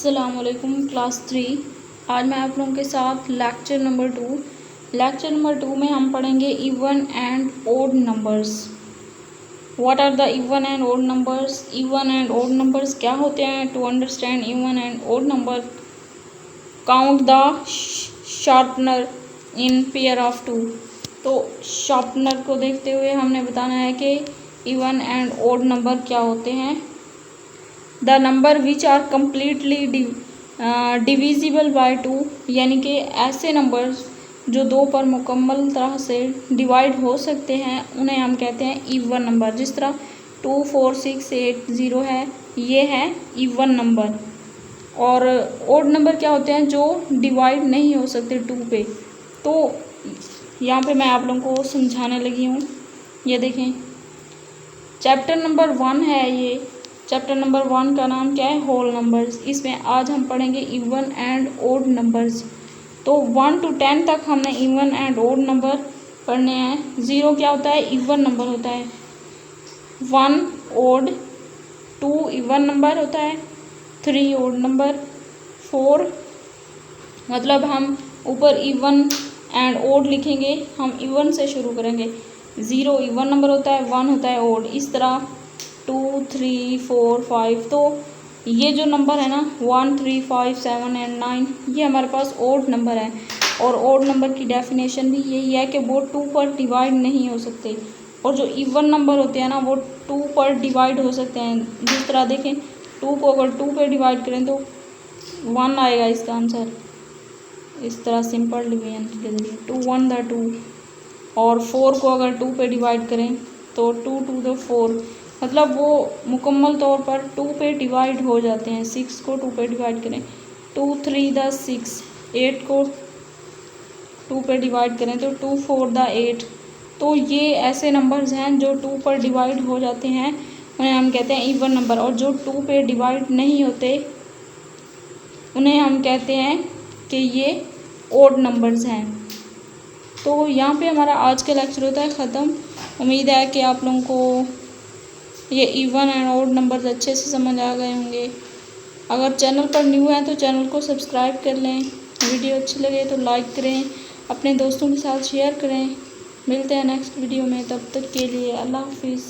अस्सलामुअलैकुम क्लास 3। आज मैं आप लोगों के साथ लेक्चर नंबर 2 में हम पढ़ेंगे even and odd numbers. What are the even and odd numbers? Even and odd numbers क्या होते हैं? To understand even and odd number, count the sharpener in pair of 2। तो शार्पनर को देखते हुए हमने बताना है कि इवन एंड ओड नंबर क्या होते हैं। The number which are completely divisible by 2, यानी कि ऐसे नंबर्स जो 2 पर मुकम्मल तरह से डिवाइड हो सकते हैं उन्हें हम कहते हैं इवन नंबर। जिस तरह 2, 4, 6, 8, 0 है, ये है इवन नंबर। और ओड नंबर क्या होते हैं? जो डिवाइड नहीं हो सकते 2 पे। तो यहाँ पे मैं आप लोगों को समझाने लगी हूँ। ये देखें, चैप्टर नंबर 1 है ये। चैप्टर नंबर 1 का नाम क्या है? Whole numbers. इसमें आज हम पढ़ेंगे इवन एंड ओड नंबर्स। तो 1 to 10 तक हमने इवन एंड ओड नंबर पढ़ने हैं। 0 क्या होता है? इवन नंबर होता है। 1 ओड, 2 इवन नंबर होता है, 3 ओड नंबर, 4 मतलब हम ऊपर इवन एंड ओड लिखेंगे, हम इवन से शुरू करेंगे। 0 इवन नंबर होता है, 1 होता है ओड। इस तरह 2, 3, 4, 5। तो ये जो नंबर है ना 1, 3, 5, 7 एंड 9, ये हमारे पास ओड नंबर है। और ओड नंबर की डेफिनेशन भी यही है कि वो 2 पर डिवाइड नहीं हो सकते। और जो इवन नंबर होते हैं ना वो 2 पर डिवाइड हो सकते हैं। जिस तरह देखें, 2 को अगर 2 पे डिवाइड करें तो 1 आएगा इसका आंसर। इस तरह सिंपल डिवीजन के जरिए 2 1 द 2। और 4 को अगर 2 पे डिवाइड करें तो 2 2 द 4, मतलब वो मुकम्मल तौर पर 2 पे डिवाइड हो जाते हैं। 6 को 2 पे डिवाइड करें 2 3 द 6, 8 को 2 पे डिवाइड करें तो 2 4 द 8। तो ये ऐसे नंबर्स हैं जो 2 पर डिवाइड हो जाते हैं, उन्हें हम कहते हैं इवन नंबर। और जो 2 पे डिवाइड नहीं होते उन्हें हम कहते हैं कि ये ओड नंबर्स हैं। तो यहाँ पे हमारा आज का लेक्चर होता है ख़त्म। उम्मीद है कि आप लोगों को ये इवन एंड ओड नंबर्स अच्छे से समझ आ गए होंगे। अगर चैनल पर न्यू हैं तो चैनल को सब्सक्राइब कर लें। वीडियो अच्छी लगे तो लाइक करें, अपने दोस्तों के साथ शेयर करें। मिलते हैं नेक्स्ट वीडियो में, तब तक के लिए अल्लाह हाफिज़।